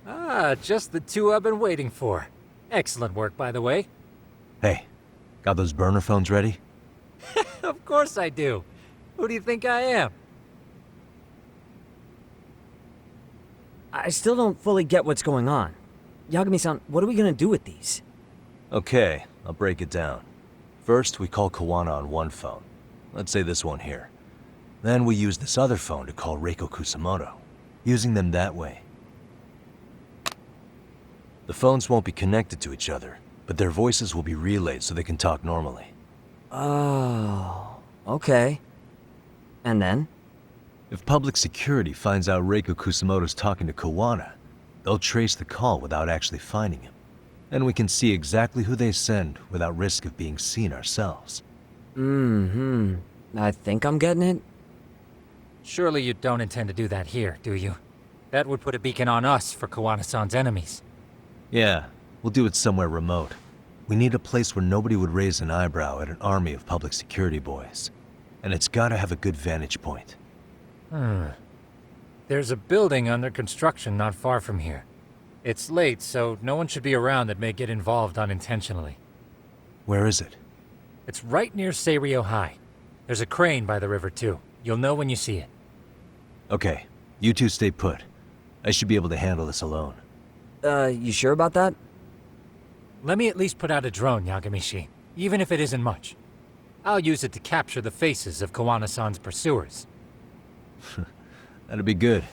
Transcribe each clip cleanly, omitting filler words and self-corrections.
Ah, just the two I've been waiting for. Excellent work, by the way. Hey, got those burner phones ready? Of course I do. Who do you think I am? I still don't fully get what's going on. Yagami-san, what are we gonna do with these? Okay, I'll break it down. First, we call Kawana on one phone. Let's say this one here. Then we use this other phone to call Reiko Kusamoto, using them that way. The phones won't be connected to each other, but their voices will be relayed so they can talk normally. Oh, okay. And then? If public security finds out Reiko Kusamoto's talking to Kawana, they'll trace the call without actually finding him. And we can see exactly who they send without risk of being seen ourselves. I think I'm getting it. Surely you don't intend to do that here, do you? That would put a beacon on us for Kawana-san's enemies. Yeah, we'll do it somewhere remote. We need a place where nobody would raise an eyebrow at an army of public security boys. And it's gotta have a good vantage point. There's a building under construction not far from here. It's late, so no one should be around that may get involved unintentionally. Where is it? It's right near Seiryo High. There's a crane by the river too. You'll know when you see it. Okay, you two stay put. I should be able to handle this alone. You sure about that? Let me at least put out a drone, Yagami-shi, even if it isn't much. I'll use it to capture the faces of Kawana-san's pursuers. That'd be good.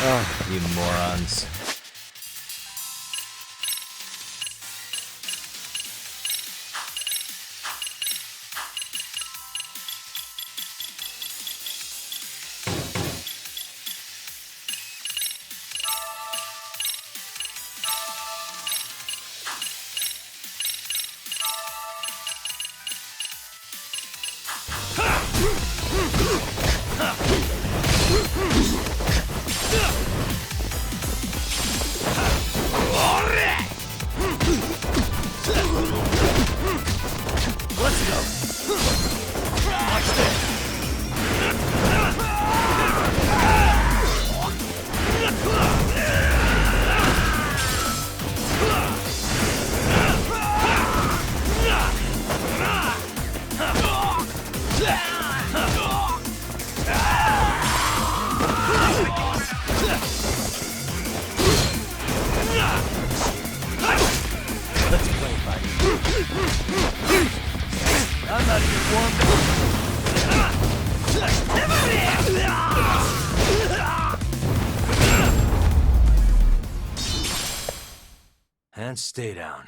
Oh, you morons. I'm not even warmed up. And stay down.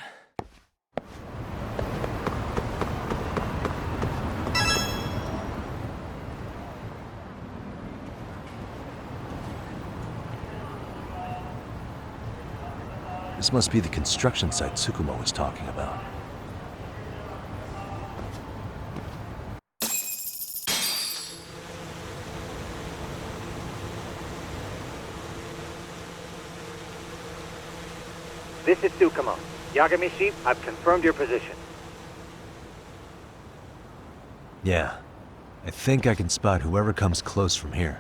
This must be the construction site Tsukumo was talking about. This is Tsukumo. Yagami-shi, I've confirmed your position. Yeah. I think I can spot whoever comes close from here.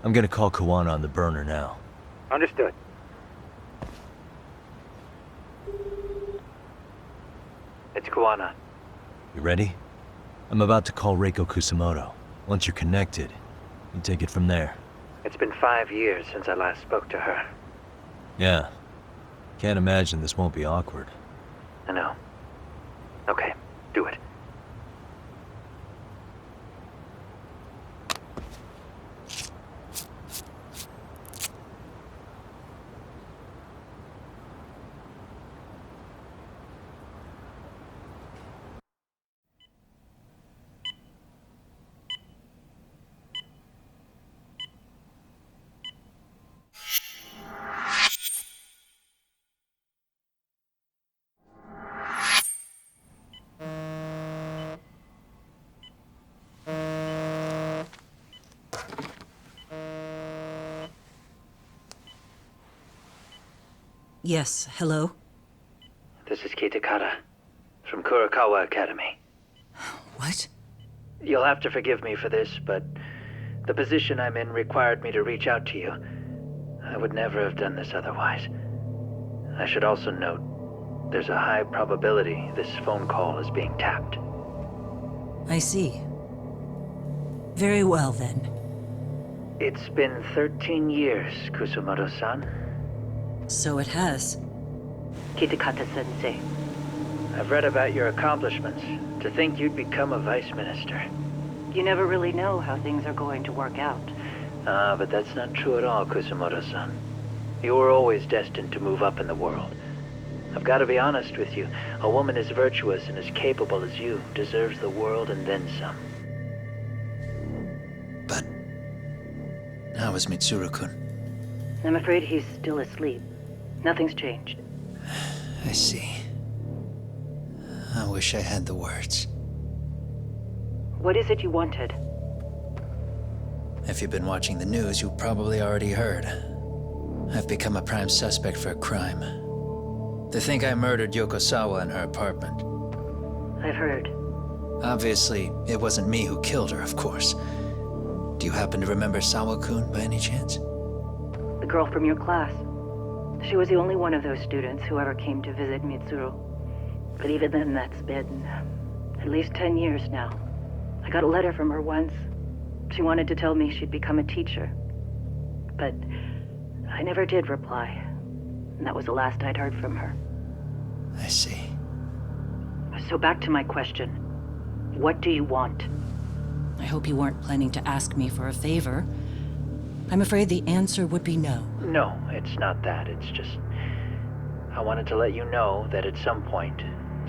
I'm gonna call Kawana on the burner now. Understood. It's Kawana. You ready? I'm about to call Reiko Kusamoto. Once you're connected, you take it from there. It's been 5 years since I last spoke to her. Yeah. Can't imagine this won't be awkward. I know. Okay, do it. Yes, hello? This is Kitakata, from Kurakawa Academy. What? You'll have to forgive me for this, but the position I'm in required me to reach out to you. I would never have done this otherwise. I should also note, there's a high probability this phone call is being tapped. I see. Very well, then. It's been 13 years, Kusumoto-san. So it has. Kitakata-sensei. I've read about your accomplishments. To think you'd become a vice minister. You never really know how things are going to work out. But that's not true at all, Kusumoto-san. You were always destined to move up in the world. I've got to be honest with you. A woman as virtuous and as capable as you deserves the world and then some. But how is Mitsuru-kun? I'm afraid he's still asleep. Nothing's changed. I see. I wish I had the words. What is it you wanted? If you've been watching the news, you probably already heard. I've become a prime suspect for a crime. They think I murdered Yokosawa in her apartment. I've heard. Obviously, it wasn't me who killed her, of course. Do you happen to remember Sawa-kun by any chance? The girl from your class. She was the only one of those students who ever came to visit Mitsuru. But even then, that's been at least 10 years now. I got a letter from her once. She wanted to tell me she'd become a teacher. But I never did reply. And that was the last I'd heard from her. I see. So back to my question. What do you want? I hope you weren't planning to ask me for a favor. I'm afraid the answer would be no. No, it's not that. It's just... I wanted to let you know that at some point,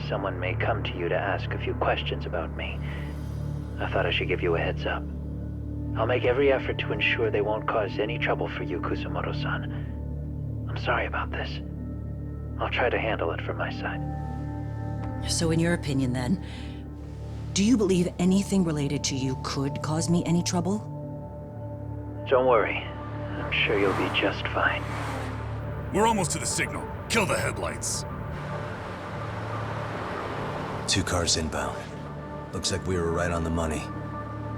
someone may come to you to ask a few questions about me. I thought I should give you a heads up. I'll make every effort to ensure they won't cause any trouble for you, Kusumoto-san. I'm sorry about this. I'll try to handle it from my side. So in your opinion, then, do you believe anything related to you could cause me any trouble? Don't worry. I'm sure you'll be just fine. We're almost to the signal. Kill the headlights. 2 cars inbound. Looks like we were right on the money.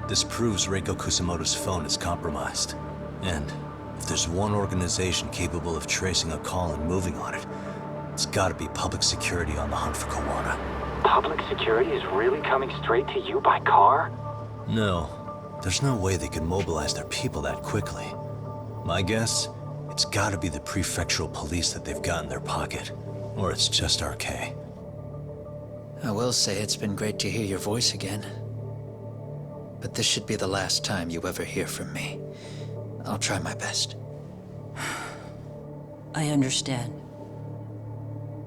This proves Reiko Kusamoto's phone is compromised. And if there's one organization capable of tracing a call and moving on it, it's gotta be public security on the hunt for Kawana. Public security is really coming straight to you by car? No. There's no way they could mobilize their people that quickly. My guess, it's gotta be the prefectural police that they've got in their pocket. Or it's just RK. I will say it's been great to hear your voice again. But this should be the last time you ever hear from me. I'll try my best. I understand.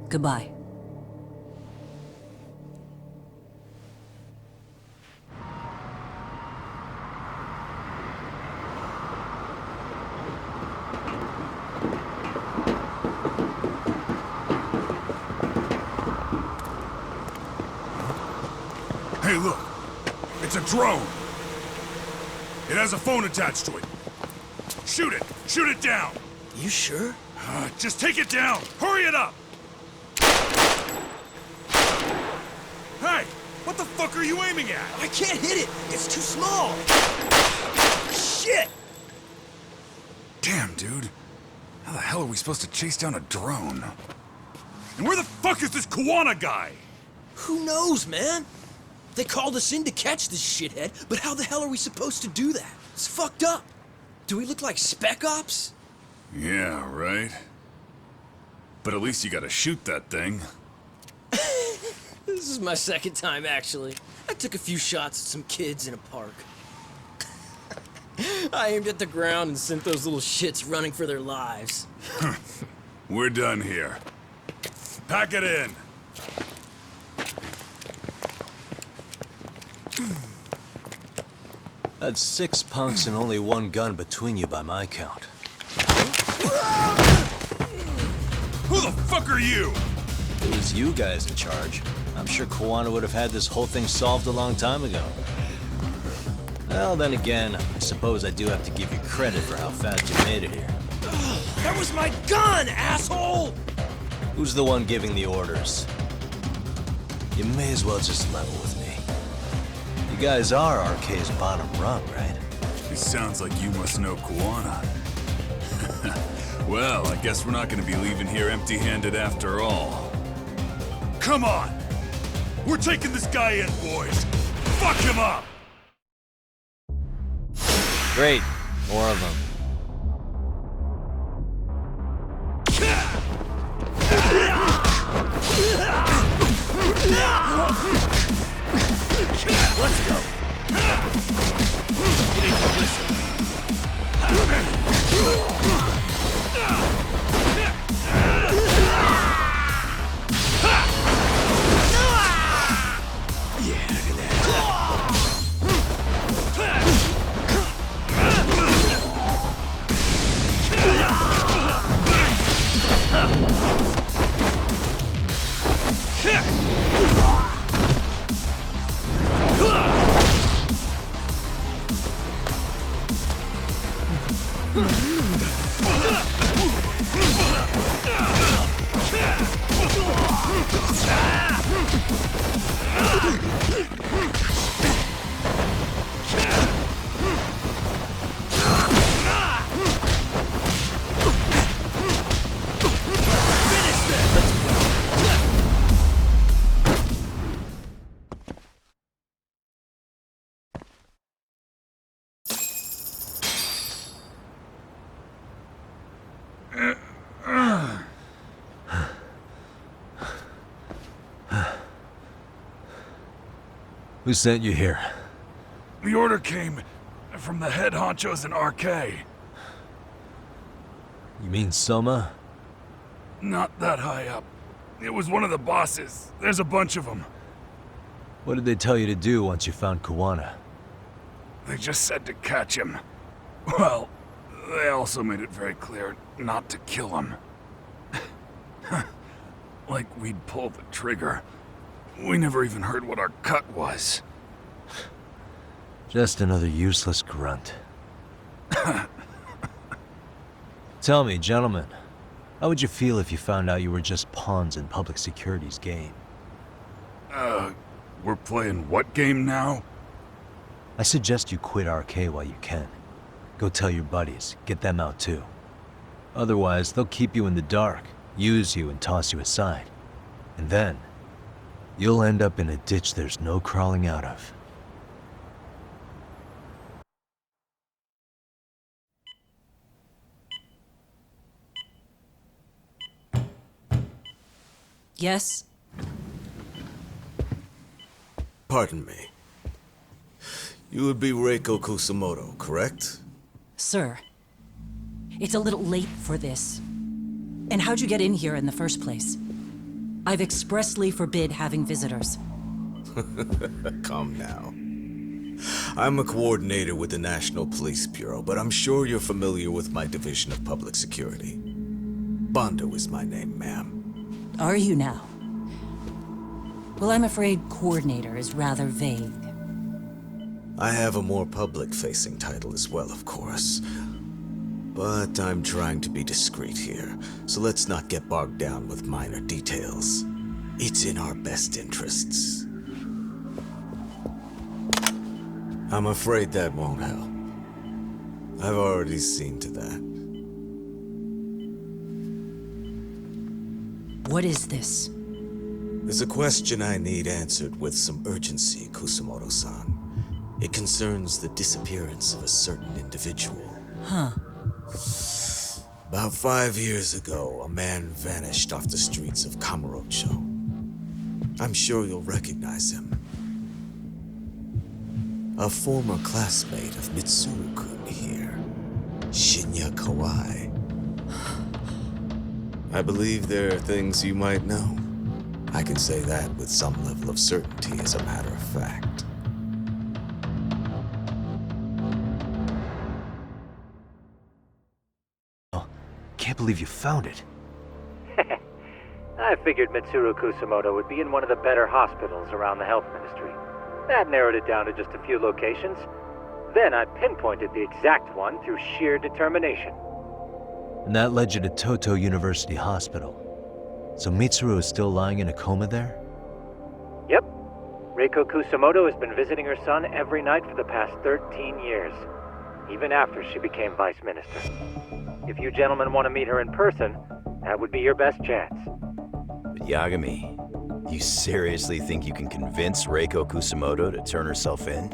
Goodbye. Hey, look. It's a drone. It has a phone attached to it. Shoot it! Shoot it down! You sure? Just take it down! Hurry it up! Hey! What the fuck are you aiming at? I can't hit it! It's too small! Shit! Damn, dude. How the hell are we supposed to chase down a drone? And where the fuck is this Kuwana guy? Who knows, man? They called us in to catch this shithead, but how the hell are we supposed to do that? It's fucked up. Do we look like spec ops? Yeah, right. But at least you gotta shoot that thing. This is my second time, actually. I took a few shots at some kids in a park. I aimed at the ground and sent those little shits running for their lives. We're done here. Pack it in. That's 6 punks and only 1 gun between you by my count. Who the fuck are you? If it was you guys in charge, I'm sure Kuwana would have had this whole thing solved a long time ago. Well, then again, I suppose I do have to give you credit for how fast you made it here. That was my gun, asshole! Who's the one giving the orders? You may as well just level with me. You guys are RK's bottom rung, right? It sounds like you must know Kuwana. Well, I guess we're not gonna be leaving here empty-handed after all. Come on! We're taking this guy in, boys! Fuck him up! Great. More of them. Let's go. You need to listen. Yeah, look at that. Who sent you here? The order came from the head honchos in RK. You mean Soma? Not that high up. It was one of the bosses. There's a bunch of them. What did they tell you to do once you found Kuwana? They just said to catch him. Well, they also made it very clear not to kill him. Like we'd pull the trigger. We never even heard what our cut was. Just another useless grunt. Tell me, gentlemen, how would you feel if you found out you were just pawns in public security's game? We're playing what game now? I suggest you quit RK while you can. Go tell your buddies, get them out too. Otherwise, they'll keep you in the dark, use you and toss you aside. And then, you'll end up in a ditch there's no crawling out of. Yes? Pardon me. You would be Reiko Kusumoto, correct? Sir. It's a little late for this. And how'd you get in here in the first place? I've expressly forbid having visitors. Calm now. I'm a coordinator with the National Police Bureau, but I'm sure you're familiar with my Division of Public Security. Bondo is my name, ma'am. Are you now? Well, I'm afraid coordinator is rather vague. I have a more public-facing title as well, of course. But I'm trying to be discreet here, so let's not get bogged down with minor details. It's in our best interests. I'm afraid that won't help. I've already seen to that. What is this? There's a question I need answered with some urgency, Kusumoto-san. It concerns the disappearance of a certain individual. Huh. About 5 years ago, a man vanished off the streets of Kamurocho. I'm sure you'll recognize him. A former classmate of Mitsuru-kun here, Shinya Kawai. I believe there are things you might know. I can say that with some level of certainty, as a matter of fact. Can't believe you found it. I figured Mitsuru Kusumoto would be in one of the better hospitals around the health ministry. That narrowed it down to just a few locations. Then I pinpointed the exact one through sheer determination. And that led you to Toto University Hospital. So Mitsuru is still lying in a coma there? Yep. Reiko Kusumoto has been visiting her son every night for the past 13 years, even after she became vice minister. If you gentlemen want to meet her in person, that would be your best chance. But Yagami, you seriously think you can convince Reiko Kusumoto to turn herself in?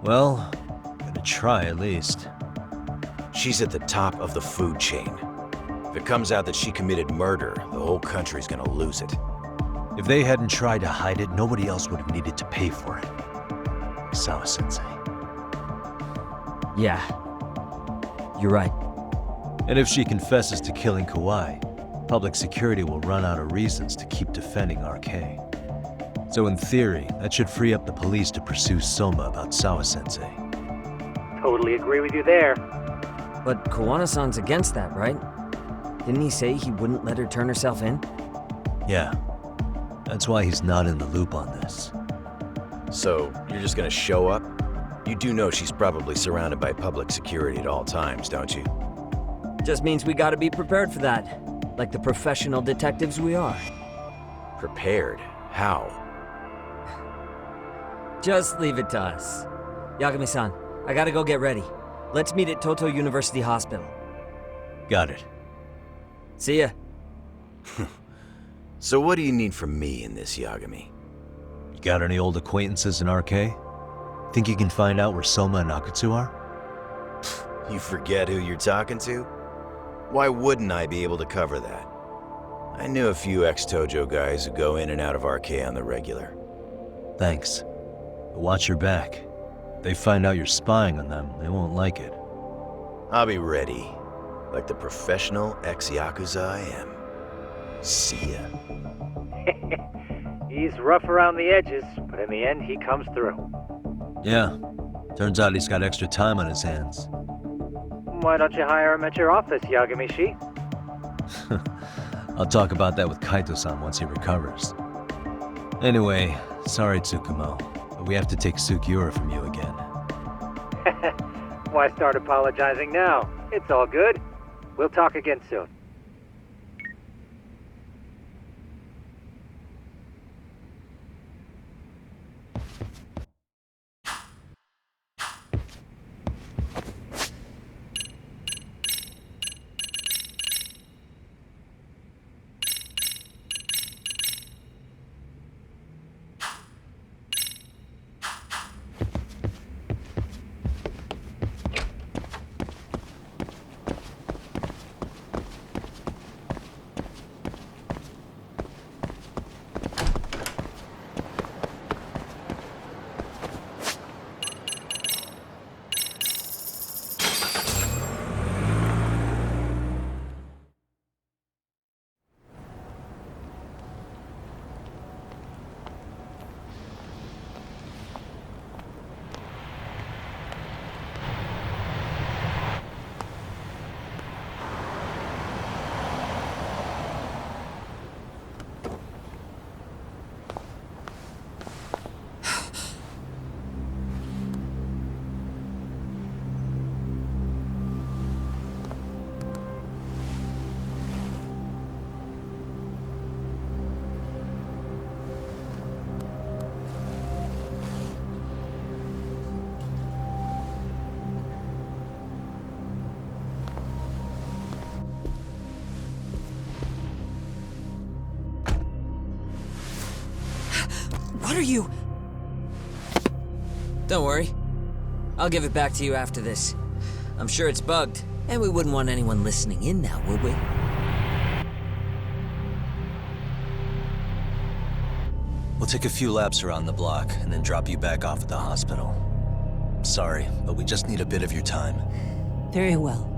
Well, gonna try at least. She's at the top of the food chain. If it comes out that she committed murder, the whole country's gonna lose it. If they hadn't tried to hide it, nobody else would have needed to pay for it. Sawa-sensei. Yeah. You're right. And if she confesses to killing Kawai, public security will run out of reasons to keep defending RK. So in theory, that should free up the police to pursue Soma about Sawa-sensei. Totally agree with you there. But Kawana-san's against that, right? Didn't he say he wouldn't let her turn herself in? Yeah. That's why he's not in the loop on this. So, you're just gonna show up? You do know she's probably surrounded by public security at all times, don't you? Just means we gotta be prepared for that. Like the professional detectives we are. Prepared? How? Just leave it to us. Yagami-san, I gotta go get ready. Let's meet at Toto University Hospital. Got it. See ya. So what do you need from me in this, Yagami? You got any old acquaintances in RK? Think you can find out where Soma and Akutsu are? You forget who you're talking to? Why wouldn't I be able to cover that? I knew a few ex-Tojo guys who go in and out of RK on the regular. Thanks. But watch your back. If they find out you're spying on them, they won't like it. I'll be ready, like the professional ex-Yakuza I am. See ya. He's rough around the edges, but in the end, he comes through. Yeah. Turns out he's got extra time on his hands. Why don't you hire him at your office, Yagami-shi? I'll talk about that with Kaito-san once he recovers. Anyway, sorry Tsukumo, but we have to take Sukiura from you again. Why start apologizing now? It's all good. We'll talk again soon. What are you... Don't worry. I'll give it back to you after this. I'm sure it's bugged, and we wouldn't want anyone listening in now, would we? We'll take a few laps around the block and then drop you back off at the hospital. Sorry, but we just need a bit of your time. Very well.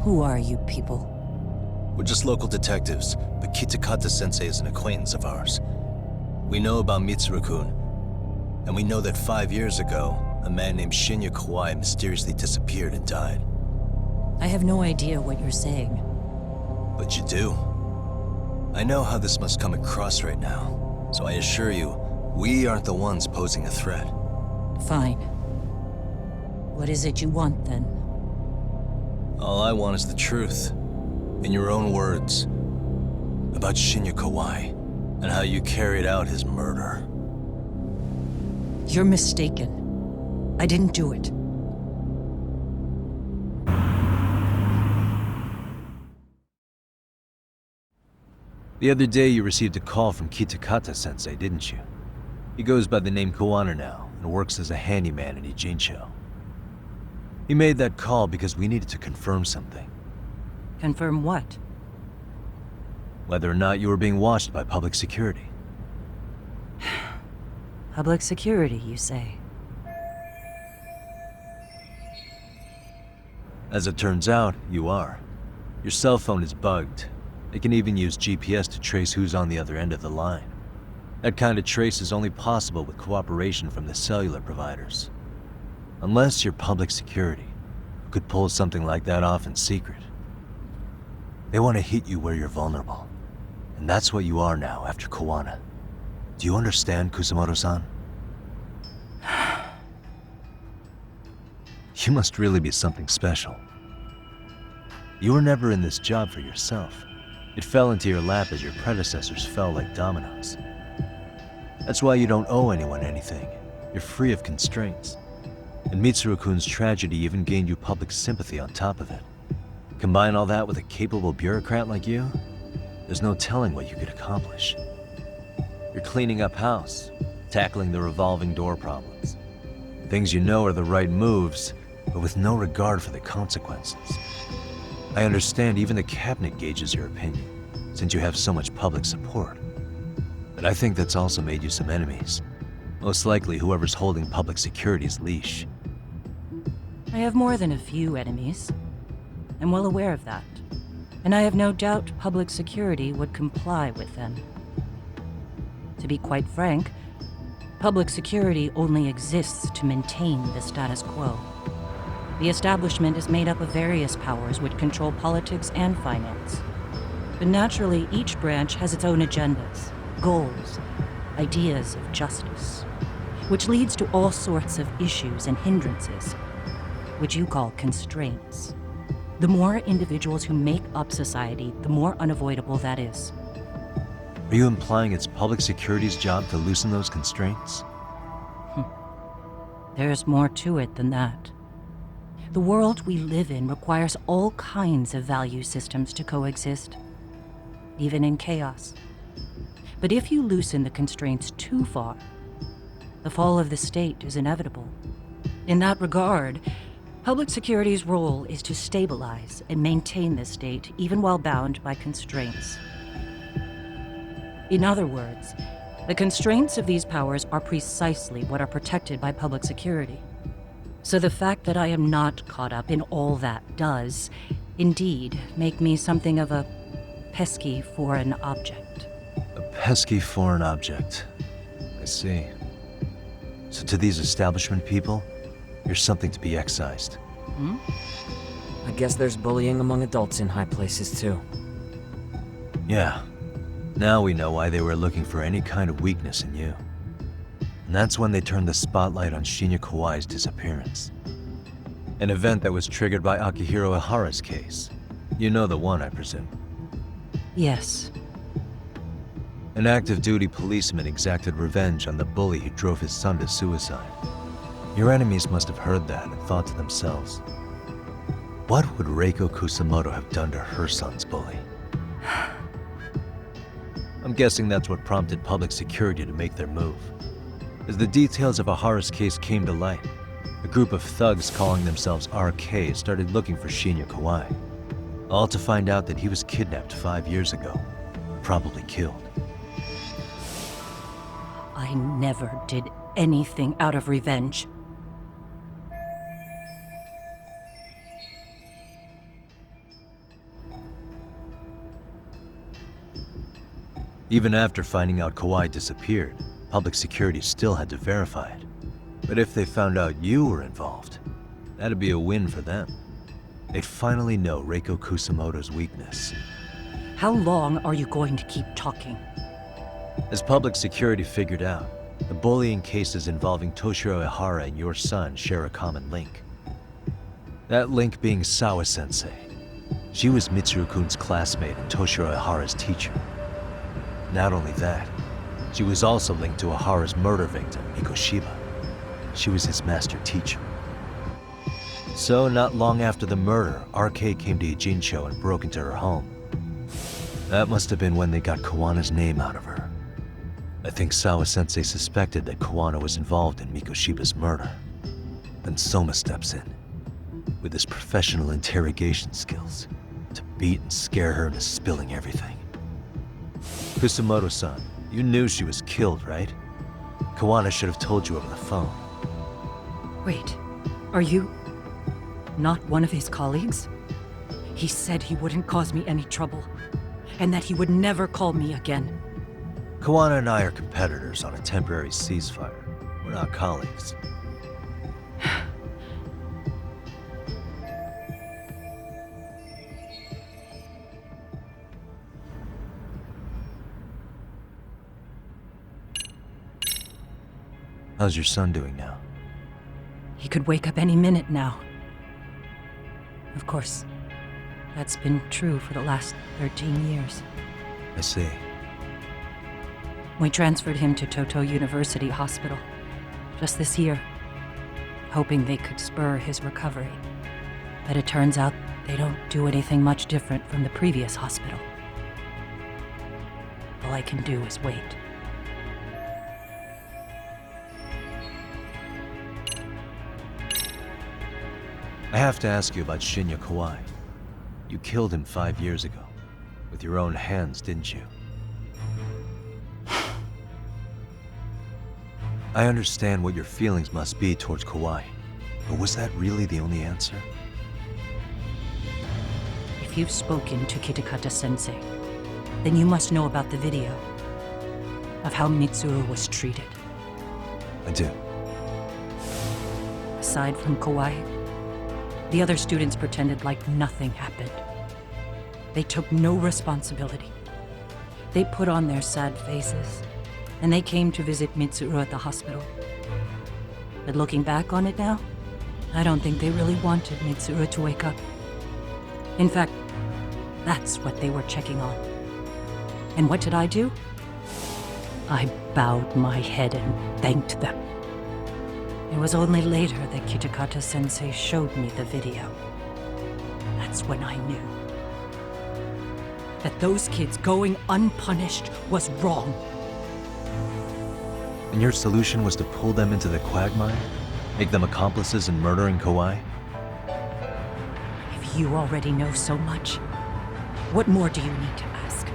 Who are you people? We're just local detectives, but Kitakata-sensei is an acquaintance of ours. We know about Mitsuru-kun, and we know that 5 years ago, a man named Shinya Kawai mysteriously disappeared and died. I have no idea what you're saying. But you do. I know how this must come across right now, so I assure you, we aren't the ones posing a threat. Fine. What is it you want, then? All I want is the truth. In your own words. About Shinya Kawai, and how you carried out his murder. You're mistaken. I didn't do it. The other day you received a call from Kitakata-sensei, didn't you? He goes by the name Kawana now, and works as a handyman in Ijincho. He made that call because we needed to confirm something. Confirm what? Whether or not you were being watched by public security. Public security, you say? As it turns out, you are. Your cell phone is bugged. It can even use GPS to trace who's on the other end of the line. That kind of trace is only possible with cooperation from the cellular providers. Unless you're public security, who could pull something like that off in secret. They want to hit you where you're vulnerable. And that's what you are now after Kawana. Do you understand, Kusamoto-san? You must really be something special. You were never in this job for yourself. It fell into your lap as your predecessors fell like dominoes. That's why you don't owe anyone anything. You're free of constraints. And Mitsuru-kun's tragedy even gained you public sympathy on top of it. Combine all that with a capable bureaucrat like you, there's no telling what you could accomplish. You're cleaning up house, tackling the revolving door problems. Things you know are the right moves, but with no regard for the consequences. I understand even the cabinet gauges your opinion, since you have so much public support. But I think that's also made you some enemies. Most likely whoever's holding public security's leash. I have more than a few enemies. I'm well aware of that. And I have no doubt public security would comply with them. To be quite frank, public security only exists to maintain the status quo. The establishment is made up of various powers which control politics and finance. But naturally, each branch has its own agendas, goals, ideas of justice, which leads to all sorts of issues and hindrances, which you call constraints. The more individuals who make up society, the more unavoidable that is. Are you implying it's public security's job to loosen those constraints? There's more to it than that. The world we live in requires all kinds of value systems to coexist, even in chaos. But if you loosen the constraints too far, the fall of the state is inevitable. In that regard, public security's role is to stabilize and maintain the state, even while bound by constraints. In other words, the constraints of these powers are precisely what are protected by public security. So the fact that I am not caught up in all that does, indeed, make me something of a pesky foreign object. A pesky foreign object. I see. So to these establishment people, you're something to be excised. I guess there's bullying among adults in high places too. Yeah. Now we know why they were looking for any kind of weakness in you. And that's when they turned the spotlight on Shinya Kawai's disappearance. An event that was triggered by Akihiro Ihara's case. You know the one, I presume. Yes. An active duty policeman exacted revenge on the bully who drove his son to suicide. Your enemies must have heard that and thought to themselves, what would Reiko Kusamoto have done to her son's bully? I'm I'm guessing that's what prompted public security to make their move. As the details of Ahara's case came to light, a group of thugs calling themselves RK started looking for Shinya Kawai, all to find out that he was kidnapped 5 years ago, probably killed. I never did anything out of revenge. Even after finding out Kawai disappeared, public security still had to verify it. But if they found out you were involved, that'd be a win for them. They'd finally know Reiko Kusamoto's weakness. How long are you going to keep talking? As public security figured out, the bullying cases involving Toshiro Ihara and your son share a common link. That link being Sawa-sensei. She was Mitsuru-kun's classmate and Toshiro Ihara's teacher. Not only that, she was also linked to Ihara's murder victim, Mikoshiba. She was his master teacher. So, not long after the murder, RK came to Ijincho and broke into her home. That must have been when they got Kawana's name out of her. I think Sawa-sensei suspected that Kawana was involved in Mikoshiba's murder. Then Soma steps in, with his professional interrogation skills, to beat and scare her into spilling everything. Kusamoto-san, you knew she was killed, right? Kawana should have told you over the phone. Wait, are you not one of his colleagues? He said he wouldn't cause me any trouble, and that he would never call me again. Kawana and I are competitors on a temporary ceasefire. We're not colleagues. How's your son doing now? He could wake up any minute now. Of course, that's been true for the last 13 years. I see. We transferred him to Toto University Hospital just this year, hoping they could spur his recovery. But it turns out they don't do anything much different from the previous hospital. All I can do is wait. I have to ask you about Shinya Kawai. You killed him 5 years ago. With your own hands, didn't you? I understand what your feelings must be towards Kawai, but was that really the only answer? If you've spoken to Kitakata-sensei, then you must know about the video of how Mitsuru was treated. I do. Aside from Kawai, the other students pretended like nothing happened. They took no responsibility. They put on their sad faces, and they came to visit Mitsuru at the hospital. But looking back on it now, I don't think they really wanted Mitsuru to wake up. In fact, that's what they were checking on. And what did I do? I bowed my head and thanked them. It was only later that Kitakata-sensei showed me the video. That's when I knew that those kids going unpunished was wrong. And your solution was to pull them into the quagmire? Make them accomplices in murdering Kawai? If you already know so much, what more do you need to ask?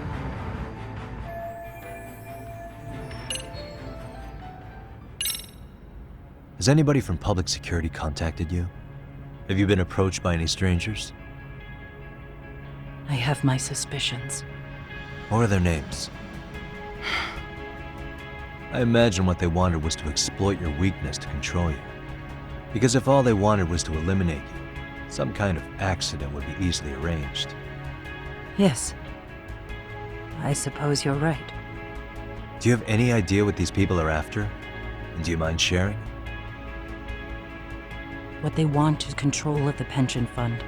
Has anybody from public security contacted you? Have you been approached by any strangers? I have my suspicions. What are their names? I imagine what they wanted was to exploit your weakness to control you. Because if all they wanted was to eliminate you, some kind of accident would be easily arranged. Yes. I suppose you're right. Do you have any idea what these people are after? And do you mind sharing? What they want is control of the pension fund,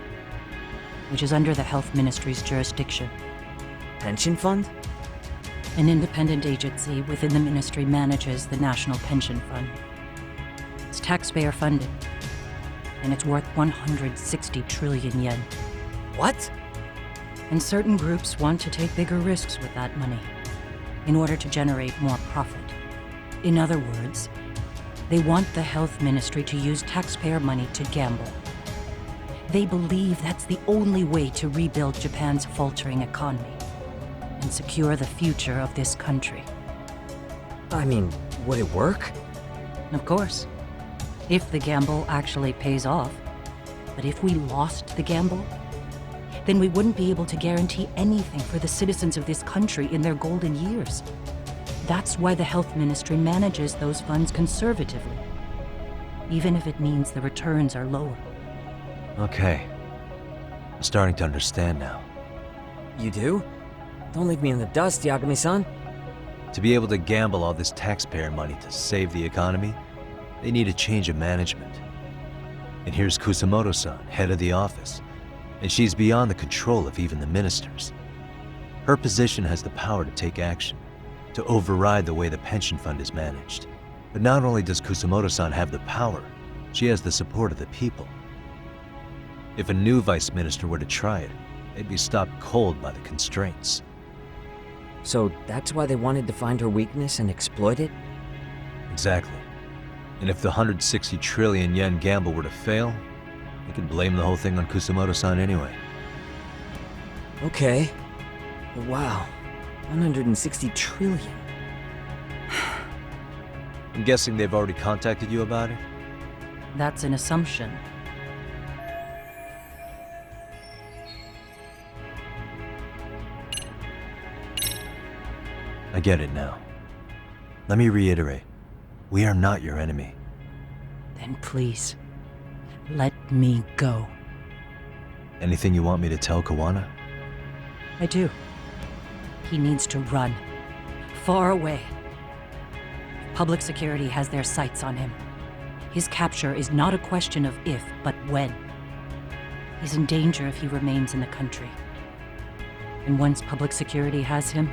which is under the Health Ministry's jurisdiction. Pension fund? An independent agency within the ministry manages the National Pension Fund. It's taxpayer funded, and it's worth 160 trillion yen. What? And certain groups want to take bigger risks with that money. in order to generate more profit. In other words, they want the health ministry to use taxpayer money to gamble. They believe that's the only way to rebuild Japan's faltering economy and secure the future of this country. I mean, would it work? Of course, if the gamble actually pays off. But if we lost the gamble, then we wouldn't be able to guarantee anything for the citizens of this country in their golden years. That's why the health ministry manages those funds conservatively, even if it means the returns are lower. Okay. I'm starting to understand now. You do? Don't leave me in the dust, Yagami-san. To be able to gamble all this taxpayer money to save the economy, they need a change of management. And here's Kusamoto-san, head of the office, and she's beyond the control of even the ministers. Her position has the power to take action, to override the way the pension fund is managed. But not only does Kusamoto-san have the power, she has the support of the people. If a new vice minister were to try it, they'd be stopped cold by the constraints. So that's why they wanted to find her weakness and exploit it? Exactly. And if the 160 trillion yen gamble were to fail, they could blame the whole thing on Kusamoto-san anyway. Okay. But wow, 160 trillion. I'm guessing they've already contacted you about it? That's an assumption. I get it now. Let me reiterate. We are not your enemy. Then please, let me go. Anything you want me to tell Kawana? I do. He needs to run. Far away. Public security has their sights on him. His capture is not a question of if, but when. He's in danger if he remains in the country. And once public security has him,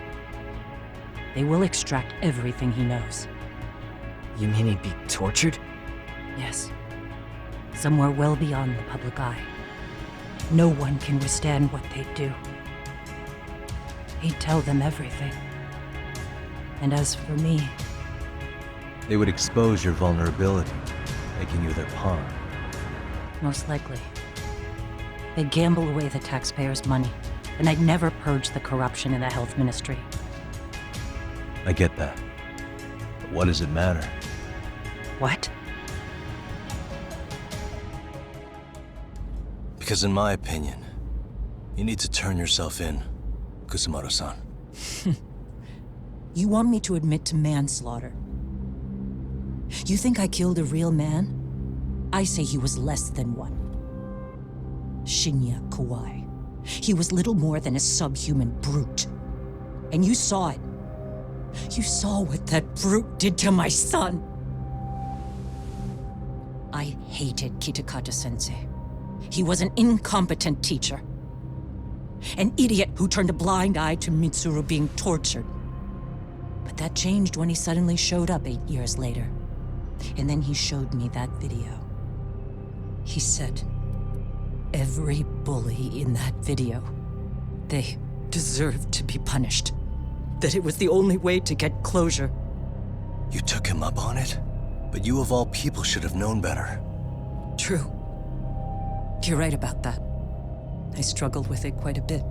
they will extract everything he knows. You mean he'd be tortured? Yes. Somewhere well beyond the public eye. No one can withstand what they do. He'd tell them everything. And as for me... They would expose your vulnerability, making you their pawn. Most likely. They'd gamble away the taxpayers' money, and I'd never purge the corruption in the health ministry. I get that. But what does it matter? What? Because in my opinion, you need to turn yourself in, Kusamoto-san. You want me to admit to manslaughter? You think I killed a real man? I say he was less than one. Shinya Kawai. He was little more than a subhuman brute. And you saw it. You saw what that brute did to my son. I hated Kitakata-sensei. He was an incompetent teacher. An idiot who turned a blind eye to Mitsuru being tortured. But that changed when he suddenly showed up 8 years later. And then he showed me that video. He said, every bully in that video, they deserved to be punished. That it was the only way to get closure. You took him up on it? But you of all people should have known better. True. You're right about that. I struggled with it quite a bit.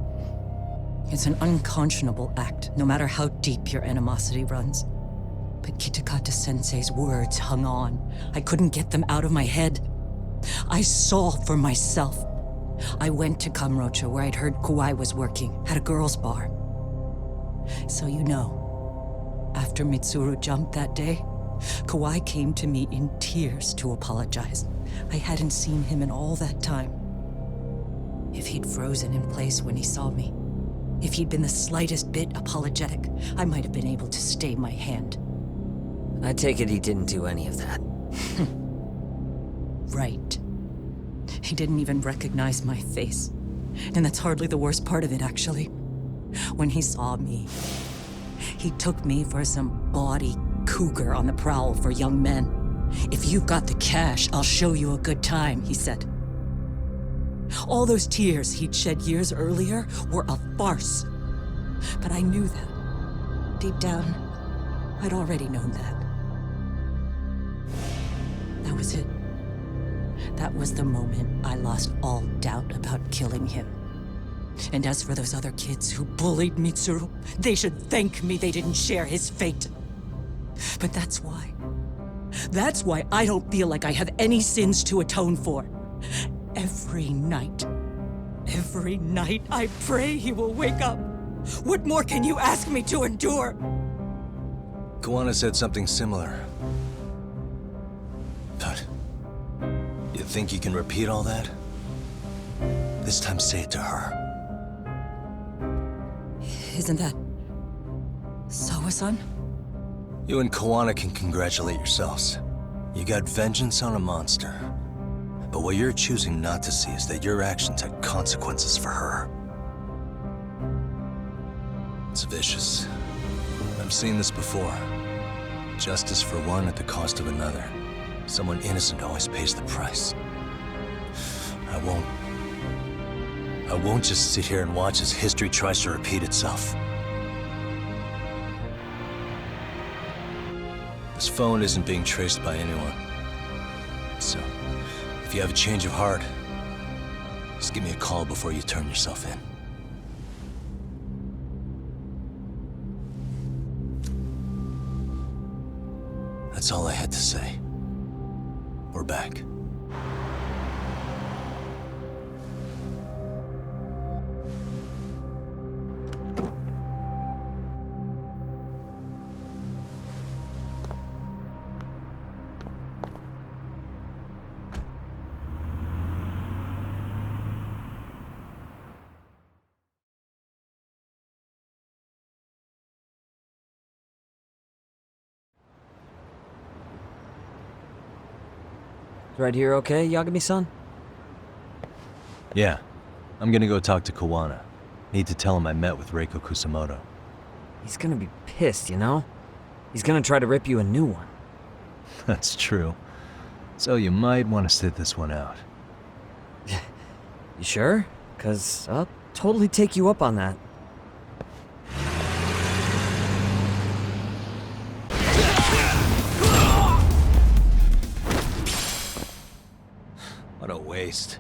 It's an unconscionable act, no matter how deep your animosity runs. But Kitakata-sensei's words hung on. I couldn't get them out of my head. I saw for myself. I went to Kamurocho, where I'd heard Kawai was working, at a girls' bar. So you know, after Mitsuru jumped that day, Kawai came to me in tears to apologize. I hadn't seen him in all that time. If he'd frozen in place when he saw me, if he'd been the slightest bit apologetic, I might have been able to stay my hand. I take it he didn't do any of that. Right. He didn't even recognize my face. And that's hardly the worst part of it, actually. When he saw me, he took me for some bawdy cougar on the prowl for young men. If you've got the cash, I'll show you a good time, he said. All those tears he'd shed years earlier were a farce. But I knew that. Deep down, I'd already known that. That was it. That was the moment I lost all doubt about killing him. And as for those other kids who bullied Mitsuru, they should thank me they didn't share his fate. But that's why. That's why I don't feel like I have any sins to atone for. Every night I pray he will wake up. What more can you ask me to endure? Kawana said something similar. But you think you can repeat all that? This time say it to her. Isn't that Sawa-san? You and Kawana can congratulate yourselves. You got vengeance on a monster. But what you're choosing not to see is that your actions had consequences for her. It's vicious. I've seen this before. Justice for one at the cost of another. Someone innocent always pays the price. I won't just sit here and watch as history tries to repeat itself. This phone isn't being traced by anyone. So, if you have a change of heart, just give me a call before you turn yourself in. That's all I had to say. We're back. Right here okay, Yagami-san? Yeah. I'm gonna go talk to Kawana. Need to tell him I met with Reiko Kusamoto. He's gonna be pissed, you know? He's gonna try to rip you a new one. That's true. So you might want to sit this one out. You sure? 'Cause I'll totally take you up on that. What a waste.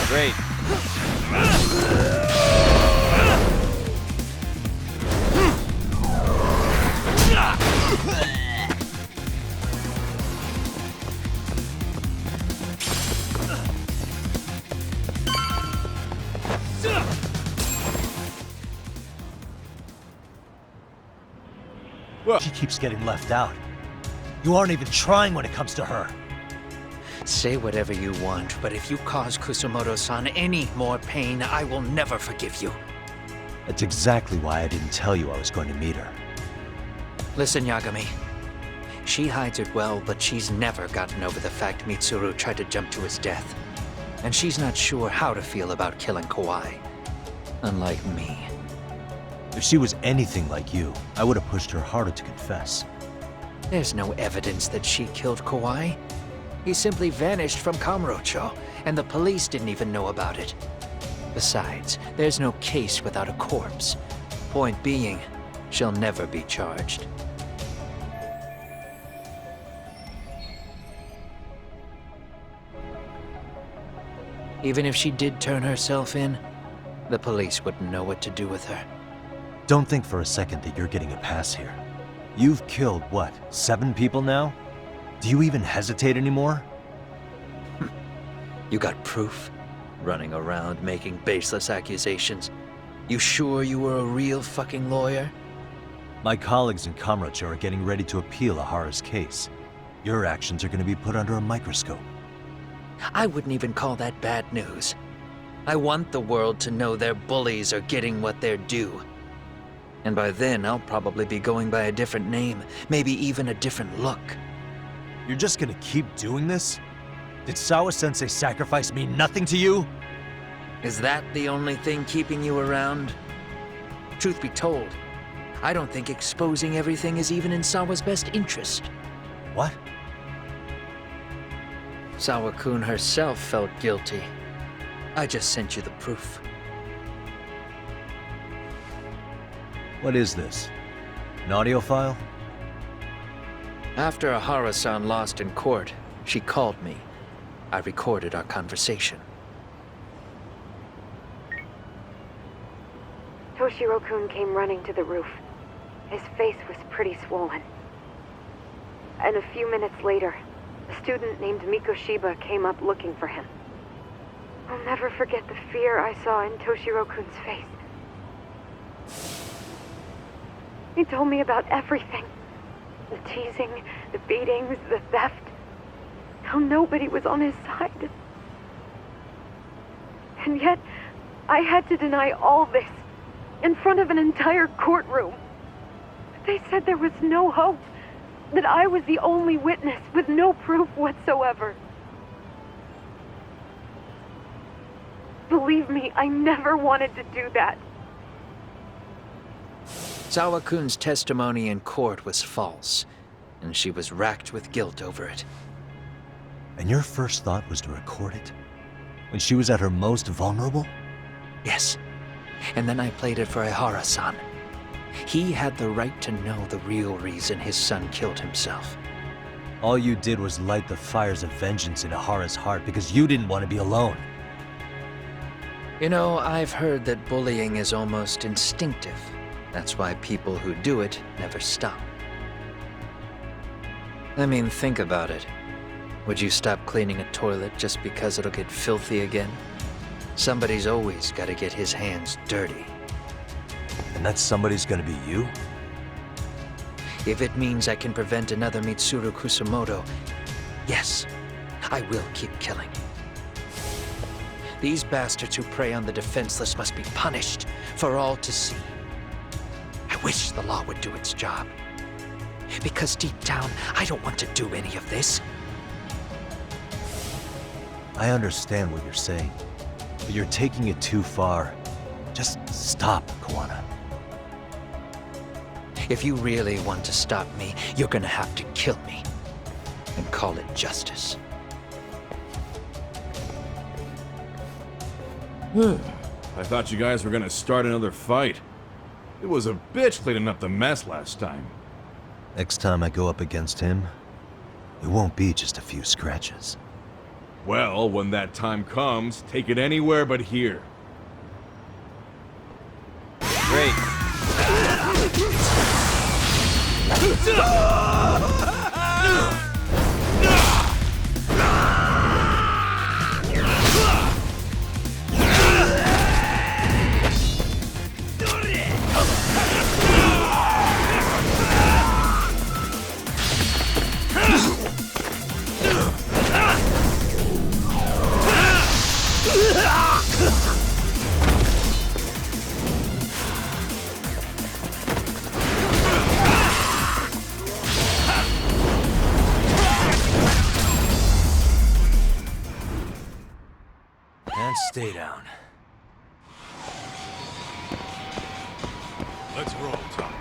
Great. She keeps getting left out. You aren't even trying when it comes to her. Say whatever you want, but if you cause Kusumoto-san any more pain, I will never forgive you. That's exactly why I didn't tell you I was going to meet her. Listen, Yagami. She hides it well, but she's never gotten over the fact Mitsuru tried to jump to his death. And she's not sure how to feel about killing Kawai. Unlike me. If she was anything like you, I would have pushed her harder to confess. There's no evidence that she killed Kawai. He simply vanished from Kamurocho, and the police didn't even know about it. Besides, there's no case without a corpse. Point being, she'll never be charged. Even if she did turn herself in, the police wouldn't know what to do with her. Don't think for a second that you're getting a pass here. You've killed, what, 7 people now? Do you even hesitate anymore? You got proof? Running around making baseless accusations. You sure you were a real fucking lawyer? My colleagues in Kamurocho are getting ready to appeal Ahara's case. Your actions are going to be put under a microscope. I wouldn't even call that bad news. I want the world to know their bullies are getting what they're due. And by then, I'll probably be going by a different name, maybe even a different look. You're just gonna keep doing this? Did Sawa-sensei sacrifice mean nothing to you? Is that the only thing keeping you around? Truth be told, I don't think exposing everything is even in Sawa's best interest. What? Sawa-kun herself felt guilty. I just sent you the proof. What is this? An audio file? After Ahara-san lost in court, she called me. I recorded our conversation. Toshiro-kun came running to the roof. His face was pretty swollen. And a few minutes later, a student named Mikoshiba came up looking for him. I'll never forget the fear I saw in Toshiro-kun's face. He told me about everything. The teasing, the beatings, the theft. How nobody was on his side. And yet, I had to deny all this in front of an entire courtroom. They said there was no hope, that I was the only witness with no proof whatsoever. Believe me, I never wanted to do that. Sawa-kun's testimony in court was false, and she was racked with guilt over it. And your first thought was to record it? When she was at her most vulnerable? Yes. And then I played it for Ihara-san. He had the right to know the real reason his son killed himself. All you did was light the fires of vengeance in Ahara's heart because you didn't want to be alone. You know, I've heard that bullying is almost instinctive. That's why people who do it never stop. I mean, think about it. Would you stop cleaning a toilet just because it'll get filthy again? Somebody's always got to get his hands dirty. And that somebody's gonna be you? If it means I can prevent another Mitsuru Kusamoto, yes, I will keep killing. These bastards who prey on the defenseless must be punished for all to see. I wish the law would do its job. Because deep down, I don't want to do any of this. I understand what you're saying, but you're taking it too far. Just stop, Kawana. If you really want to stop me, you're gonna have to kill me. And call it justice. I thought you guys were gonna start another fight. It was a bitch cleaning up the mess last time. Next time I go up against him, it won't be just a few scratches. Well, when that time comes, take it anywhere but here. Great. And stay down. Let's roll, Tom.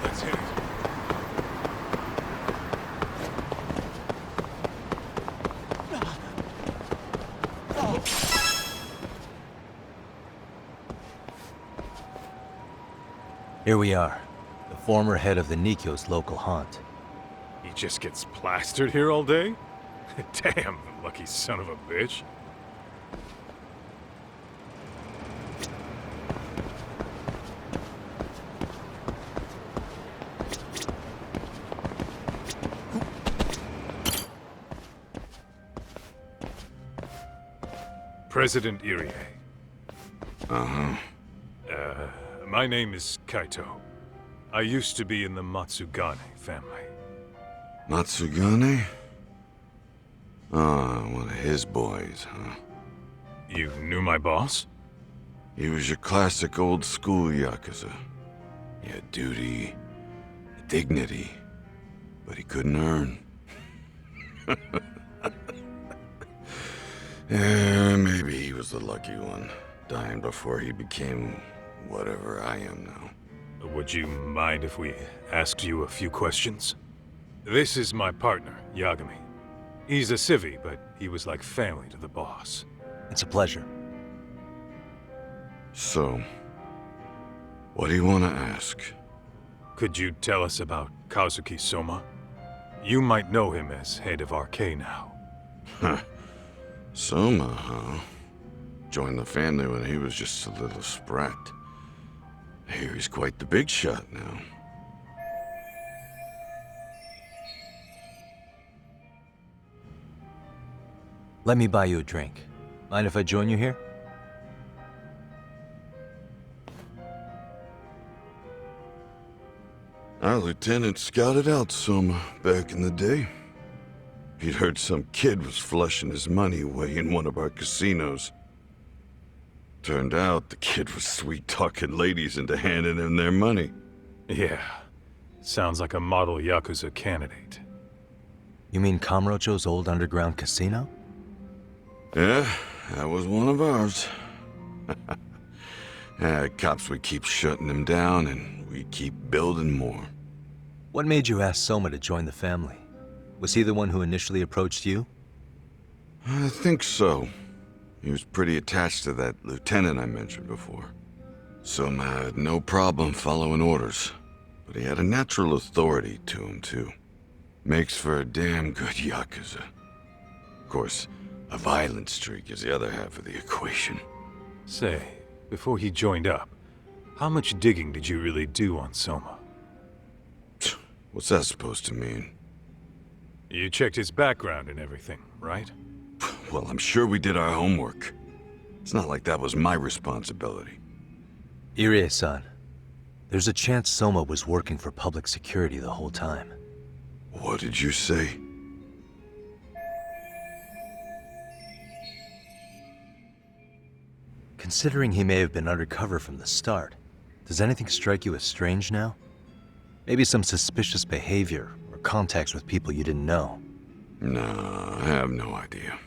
Let's hit it. Here we are, the former head of the Nikkyo's local haunt. He just gets plastered here all day? Damn, lucky son of a bitch. President Irie. Uh-huh. My name is Kaito. I used to be in the Matsugane family. Matsugane? Ah, one of his boys, huh? You knew my boss? He was your classic old school Yakuza. He had duty, dignity, but he couldn't earn. Yeah, maybe he was the lucky one, dying before he became whatever I am now. Would you mind if we asked you a few questions? This is my partner, Yagami. He's a civvy, but he was like family to the boss. It's a pleasure. So, what do you want to ask? Could you tell us about Kazuki Soma? You might know him as head of RK now. Huh. Soma, huh? Joined the family when he was just a little sprat. I hear he's quite the big shot now. Let me buy you a drink. Mind if I join you here? Our lieutenant scouted out Soma back in the day. He'd heard some kid was flushing his money away in one of our casinos. Turned out the kid was sweet-talking ladies into handing him their money. Yeah. Sounds like a model Yakuza candidate. You mean Kamurocho's old underground casino? Yeah, that was one of ours. Cops would keep shutting him down, and we'd keep building more. What made you ask Soma to join the family? Was he the one who initially approached you? I think so. He was pretty attached to that lieutenant I mentioned before. Soma had no problem following orders, but he had a natural authority to him, too. Makes for a damn good Yakuza. Of course, a violent streak is the other half of the equation. Say, before he joined up, how much digging did you really do on Soma? What's that supposed to mean? You checked his background and everything, right? Well, I'm sure we did our homework. It's not like that was my responsibility. Irie-san, there's a chance Soma was working for public security the whole time. What did you say? Considering he may have been undercover from the start, does anything strike you as strange now? Maybe some suspicious behavior or contacts with people you didn't know? No, I have no idea.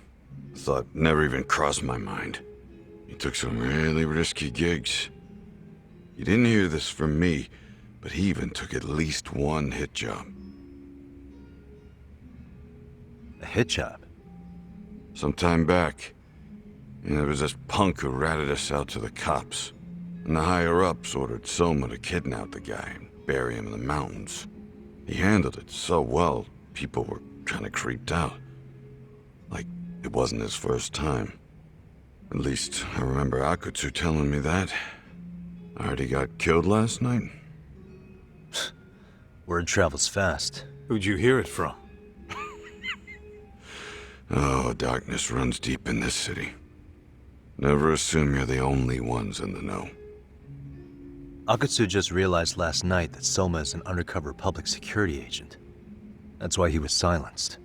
Thought never even crossed my mind. He took some really risky gigs. You didn't hear this from me, but he even took at least one hit job. A hit job? Some time back. And there was this punk who ratted us out to the cops. And the higher-ups ordered Soma to kidnap the guy and bury him in the mountains. He handled it so well, people were kinda creeped out. Like, it wasn't his first time. At least, I remember Akutsu telling me that. I heard he got killed last night. Word travels fast. Who'd you hear it from? Oh, darkness runs deep in this city. Never assume you're the only ones in the know. Akutsu just realized last night that Soma is an undercover public security agent. That's why he was silenced.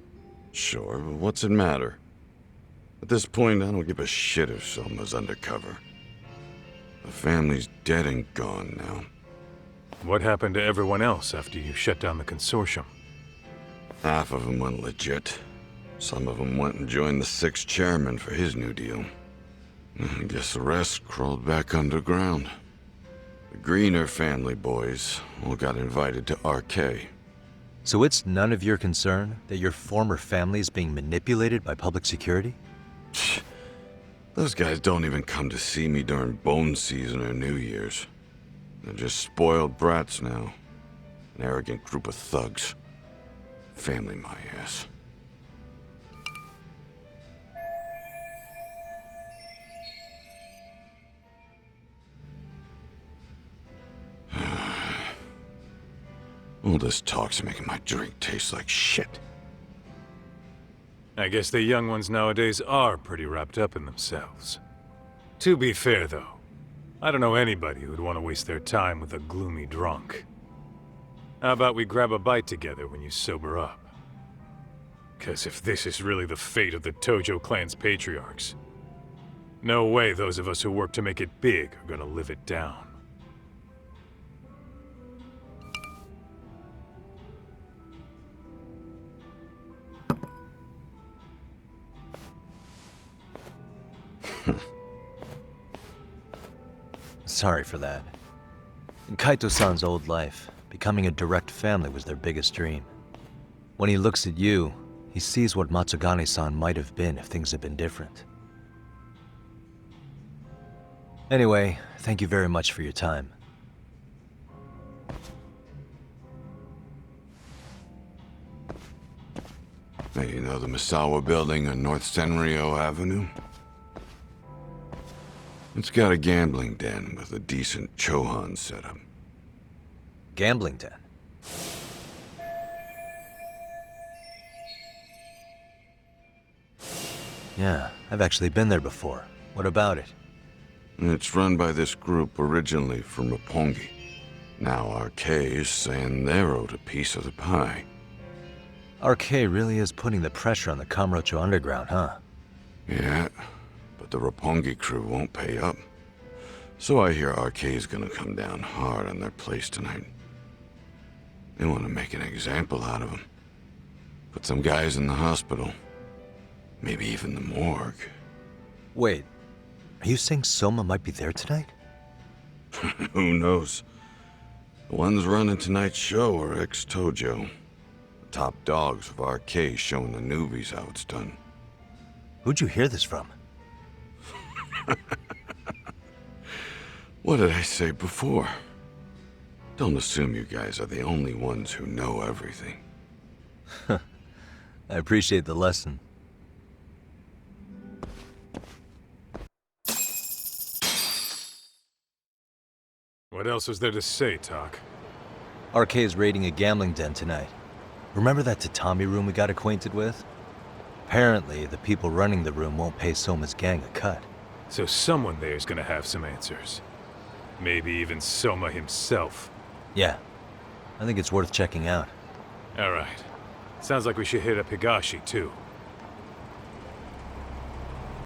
Sure, but what's it matter? At this point, I don't give a shit if Soma's undercover. The family's dead and gone now. What happened to everyone else after you shut down the consortium? Half of them went legit. Some of them went and joined the 6th chairman for his new deal. I guess the rest crawled back underground. The Greener family boys all got invited to RK. So it's none of your concern that your former family is being manipulated by public security? Those guys don't even come to see me during bone season or New Year's. They're just spoiled brats now. An arrogant group of thugs. Family my ass. All this talk's making my drink taste like shit. I guess the young ones nowadays are pretty wrapped up in themselves. To be fair, though, I don't know anybody who'd want to waste their time with a gloomy drunk. How about we grab a bite together when you sober up? Because if this is really the fate of the Tojo clan's patriarchs, no way those of us who work to make it big are gonna live it down. Sorry for that. In Kaito-san's old life, becoming a direct family was their biggest dream. When he looks at you, he sees what Matsugane-san might have been if things had been different. Anyway, thank you very much for your time. Hey, you know the Misawa building on North Senryo Avenue? It's got a gambling den with a decent Chohan setup. Gambling den? Yeah, I've actually been there before. What about it? It's run by this group originally from Roppongi. Now RK is saying they're owed a piece of the pie. RK really is putting the pressure on the Kamurocho Underground, huh? Yeah, but the Roppongi crew won't pay up. So I hear RK is gonna come down hard on their place tonight. They want to make an example out of them. Put some guys in the hospital. Maybe even the morgue. Wait, are you saying Soma might be there tonight? Who knows? The ones running tonight's show are ex-Tojo. The top dogs of RK showing the newbies how it's done. Who'd you hear this from? What did I say before? Don't assume you guys are the only ones who know everything. I appreciate the lesson. What else was there to say, Talk? RK is raiding a gambling den tonight. Remember that tatami room we got acquainted with? Apparently, the people running the room won't pay Soma's gang a cut. So someone there's gonna have some answers. Maybe even Soma himself. Yeah, I think it's worth checking out. Alright. Sounds like we should hit up Higashi, too.